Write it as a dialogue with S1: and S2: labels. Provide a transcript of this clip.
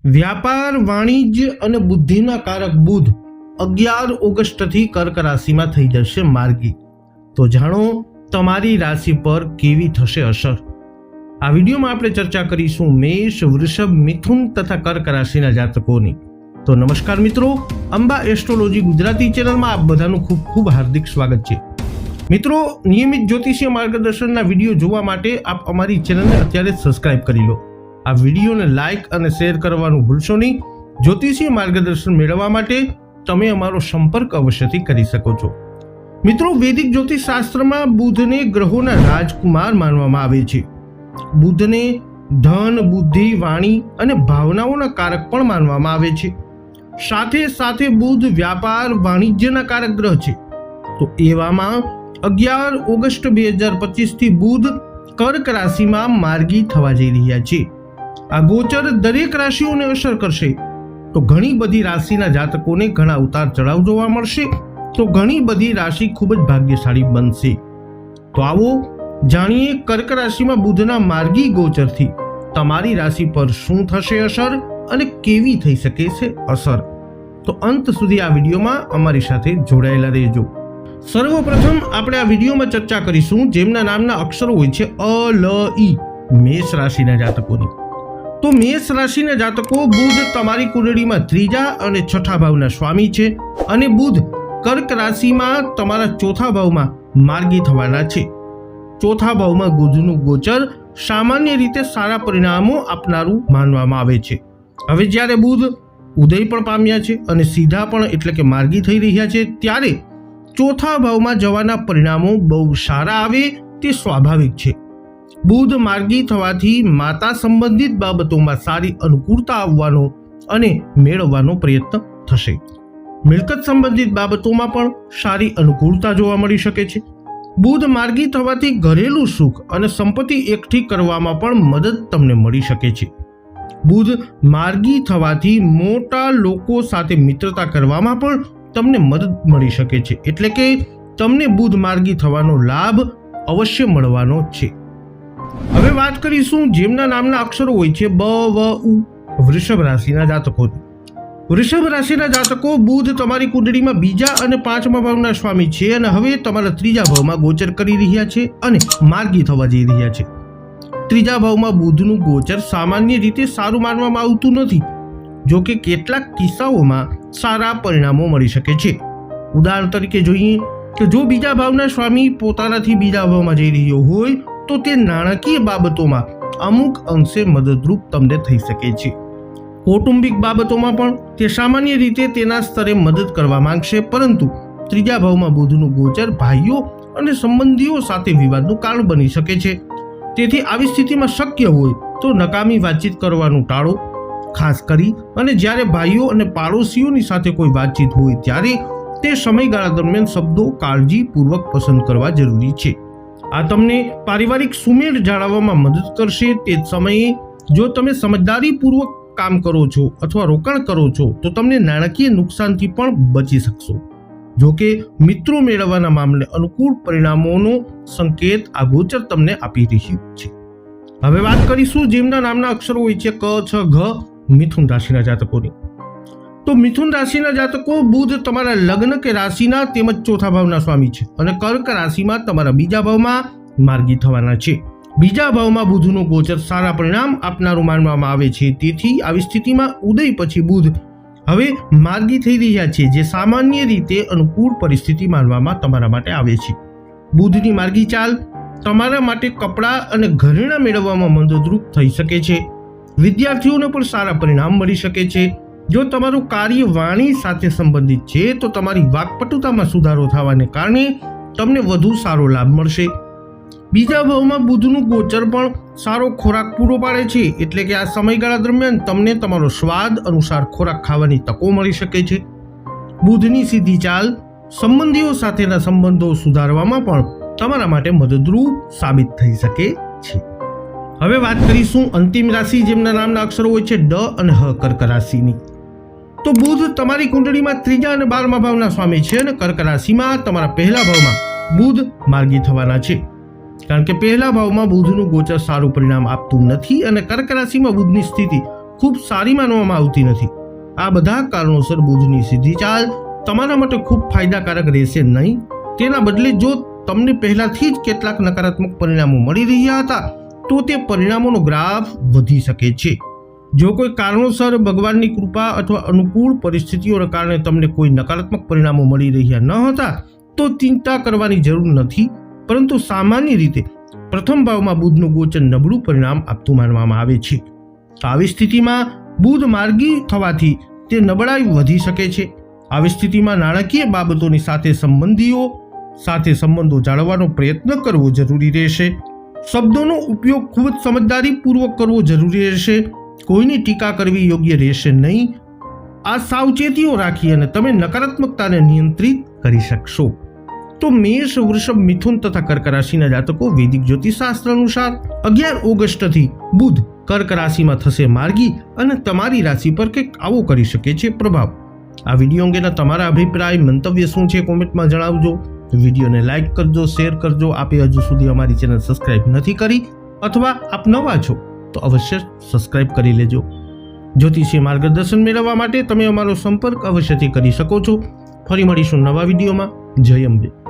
S1: વ્યાપાર, વાણિજ્ય અને બુદ્ધિના કારક બુધ 11 ઓગસ્ટથી કર્ક રાશિમાં થઈ જશે માર્ગી. તો જાણો તમારી રાશિ પર કેવી થશે અસર. આ વિડીયોમાં આપણે ચર્ચા કરીશું મેષ, વૃષભ, મિથુન તથા કર્ક રાશિના જાતકોની. તો નમસ્કાર મિત્રો, અંબા એસ્ટ્રોલોજી ગુજરાતી ચેનલમાં આપ બધાનું ખૂબ ખૂબ હાર્દિક સ્વાગત છે. મિત્રો, નિયમિત જ્યોતિષીય માર્ગદર્શનના વિડીયો જોવા માટે આપ અમારી ચેનલને અત્યારે સબસ્ક્રાઇબ કરી લો. આ વિડીયોને લાઇક અને શેર કરવાનું ભૂલશો નહીં. જ્યોતિષીય માર્ગદર્શન મેળવવા માટે તમે અમારો સંપર્ક અવશ્યથી કરી શકો છો. મિત્રો, વૈદિક જ્યોતિષ શાસ્ત્રમાં બુધને ગ્રહોના રાજકુમાર માનવામાં આવે છે. બુધને ધન, બુદ્ધિ, વાણી અને ભાવનાઓના કારક પણ માનવામાં આવે છે. સાથે સાથે બુધ વ્યાપાર, વાણિજ્યના કારક ગ્રહ છે. તો એવામાં 11 ઓગસ્ટ 2025 થી બુધ કર્ક રાશિમાં માર્ગી થવા જઈ રહ્યા છે. આ ગોચર દરેક રાશિઓને અસર કરશે. તો ઘણી બધી રાશિના જાતકોને ઘણા ઉતાર ચઢાવ જોવા મળશે. તો ઘણી બધી રાશિ ખૂબ જ ભાગ્યશાળી બનશે. તો આવો જાણીએ કર્ક રાશિમાં બુધના માર્ગી ગોચરથી તમારી રાશિ પર શું થશે અસર અને કેવી થઈ શકે છે અસર. તો અંત સુધી આ વિડીયોમાં અમારી સાથે જોડાયેલા રહેજો. સર્વપ્રથમ આપણે આ વિડીયોમાં ચર્ચા કરીશું જેમના નામના અક્ષરો હોય છે અ, લ, ઈ, મેષ રાશિના જાતકોની. તો મેષ રાશિના જાતકો, બુધ તમારી કુંડળીમાં 3જા અને 6ઠા ભાવના સ્વામી છે અને બુધ કર્ક રાશિમાં તમારા 4થા ભાવમાં માર્ગી થવાના છે. 4થા ભાવમાં બુધનું ગોચર સામાન્ય રીતે સારા પરિણામો આપનારું માનવામાં આવે છે. હવે જ્યારે બુધ ઉદય પણ પામ્યા છે અને સીધા પણ એટલે કે માર્ગી થઈ રહ્યા છે, ત્યારે 4થા ભાવમાં જવાના પરિણામો બહુ સારા આવે તે સ્વાભાવિક છે. બુધ માર્ગી થવાથી માતા સંબંધિત બાબતોમાં સારી અનુકૂળતા આવવાનો અને મેળવવાનો પ્રયત્ન થશે. મિલકત સંબંધિત બાબતોમાં પણ સારી અનુકૂળતા જોવા મળી શકે છે. બુધ માર્ગી થવાથી ઘરેલું સુખ અને સંપત્તિ એકઠી કરવામાં પણ મદદ તમને મળી શકે છે. બુધ માર્ગી થવાથી મોટા લોકો સાથે મિત્રતા કરવામાં પણ તમને મદદ મળી શકે છે. એટલે કે તમને બુધ માર્ગી થવાનો લાભ અવશ્ય મળવાનો છે. હવે વાત કરીશું જેમના નામના અક્ષરો હોય છે બ, વ, ઉ, વૃષભ રાશિના જાતકોની. વૃષભ રાશિના જાતકો, બુધ તમારી કુંડળીમાં 2જા અને 5મા ભાવના સ્વામી છે અને હવે તમારા 3જા ભાવમાં ગોચર કરી રહ્યા છે અને માર્ગી થવા જઈ રહ્યા છે. 3જા ભાવમાં બુધનું ગોચર સામાન્ય રીતે સારું માનવામાં આવતું નથી. જો કે કેટલાક કિસ્સાઓમાં સારા પરિણામો મળી શકે છે. ઉદાહરણ તરીકે જોઈએ કે જો 2જા ભાવના સ્વામી પોતાનાથી 2જા ભાવમાં જઈ રહ્યો હોય તો તે નાણાકીય બાબતોમાં અમુક અંશે મદદરૂપ તમને થઈ શકે છે. કૌટુંબિક બાબતોમાં પણ તે સામાન્ય રીતે તેના સ્તરે મદદ કરવા માંગશે, પરંતુ 3જા ભાવમાં બુધનું ગોચર ભાઈઓ અને સંબંધીઓ સાથે વિવાદનું કારણ બની શકે છે. તેથી આવી સ્થિતિમાં શક્ય હોય તો નકામી વાતચીત કરવાનું ટાળો. ખાસ કરી અને જ્યારે ભાઈઓ અને પાડોશીઓની સાથે કોઈ વાતચીત હોય ત્યારે તે સમયગાળા દરમિયાન શબ્દો કાળજીપૂર્વક પસંદ કરવા જરૂરી છે. આ તમને પારિવારિક સુમેળ જાળવવામાં મદદ કરશે. તે જ સમયે જો તમે સમજદારીપૂર્વક કામ કરો છો અથવા રોકાણ કરો છો તો તમને નાણાકીય નુકસાનથી પણ બચી શકશો. જો કે મિત્રો મેળવવાના મામલે અનુકૂળ પરિણામોનો સંકેત આ ગોચર તમને આપી રહ્યું છે. હવે વાત કરીશું જેમના નામના અક્ષરો હોય છે ક, છ, ઘ, મિથુન રાશિના જાતકોની. તો મિથુન રાશિના જાતકો, બુધ તમારા લગ્ન કે રાશિના તેમજ 4થા ભાવના સ્વામી છે અને કર્ક રાશિમાં તમારા 2જા ભાવમાં માર્ગી થવાના છે. 2જા ભાવમાં બુધનું ગોચર સારા પરિણામ આપનારું માનવામાં આવે છે. તેથી આવી સ્થિતિમાં ઉદય પછી બુધ હવે માર્ગી થઈ રહ્યા છે, જે સામાન્ય રીતે અનુકૂળ પરિસ્થિતિ માનવામાં તમારા માટે આવે છે. બુધની માર્ગી ચાલ તમારા માટે કપડાં અને ઘરેણાં મેળવવામાં મદદરૂપ થઈ શકે છે. વિદ્યાર્થીઓને પણ સારા પરિણામ મળી શકે છે. જો તમારું કાર્ય વાણી સાથે સંબંધિત છે તો તમારી વાકપટુતામાં સુધારો થવાને કારણે તમને વધુ સારો લાભ મળશે. 2જા ભાવમાં બુધનું ગોચર પણ સારો ખોરાક પૂરો પાડે છે, એટલે કે આ સમયગાળા દરમિયાન તમને તમારો સ્વાદ અનુસાર ખોરાક ખાવાની તકો મળી શકે છે. બુધની સીધી ચાલ સંબંધીઓ સાથેના સંબંધો સુધારવામાં પણ તમારા માટે મદદરૂપ સાબિત થઈ શકે છે. હવે વાત કરીશું અંતિમ રાશિ જેમના નામના અક્ષરો હોય છે ડ અને હ, કર્ક રાશિની. તો બુધ તમારી કુંડળીમાં 3જા અને 12મા ભાવના સ્વામી છે અને કર્ક રાશિમાં તમારા 1લા ભાવમાં બુધ માર્ગી થવાના છે. કારણ કે 1લા ભાવમાં બુધનું ગોચર સારું પરિણામ આપતું નથી અને કર્ક રાશિમાં બુધની સ્થિતિ ખૂબ સારી માનવામાં આવતી નથી. આ બધા કારણોસર બુધની સીધી ચાલ તમારા માટે ખૂબ ફાયદાકારક રહેશે નહીં. તેના બદલે જો તમને પહેલાથી જ કેટલાક નકારાત્મક પરિણામો મળી રહ્યા હતા તો તે પરિણામોનો ગ્રાફ વધી શકે છે. જો કોઈ કારણોસર ભગવાનની કૃપા અથવા અનુકૂળ પરિસ્થિતિઓના કારણે તમને કોઈ નકારાત્મક પરિણામો મળી રહ્યા ન હતા તો ચિંતા કરવાની જરૂર નથી. પરંતુ સામાન્ય રીતે પ્રથમ ભાવમાં બુધનું ગોચર નબળું પરિણામ આપતું માનવામાં આવે છે. આવી સ્થિતિમાં બુધ માર્ગી થવાથી તે નબળાઈ વધી શકે છે. આવી સ્થિતિમાં નાણાકીય બાબતોની સાથે સંબંધીઓ સાથે સંબંધો જાળવવાનો પ્રયત્ન કરવો જરૂરી રહેશે. શબ્દોનો ઉપયોગ ખૂબ જ સમજદારીપૂર્વક કરવો જરૂરી રહેશે. કોઈની ટીકા કરવી યોગ્ય રહેશે નહીં. આ સાવચેતીઓ રાખી અને તમે નકારાત્મકતાને નિયંત્રિત કરી શકશો. તો મેષ, વૃષભ, મિથુન તથા કર્ક રાશિના જાતકો વૈદિક જ્યોતિષશાસ્ત્ર અનુસાર 11 ઓગસ્ટથી બુધ કર્ક રાશિમાં થશે માર્ગી અને તમારી રાશિ પર કંઈક આવો કરી શકે છે પ્રભાવ. આ વિડીયો અંગેના તમારા અભિપ્રાય, મંતવ્ય શું છે કોમેન્ટમાં જણાવજો. વિડીયોને લાઇક કરજો, શેર કરજો. આપે હજુ સુધી અમારી ચેનલ સબસ્ક્રાઇબ નથી કરી અથવા આપ નવા છો તો અવશ્ય સબસ્ક્રાઇબ કરી લેજો. જ્યોતિષીય માર્ગદર્શન મેળવવા માટે તમે અમારો સંપર્ક અવશ્યથી કરી શકો છો. ફરી મળીશું નવા વિડીયોમાં. જય અંબે.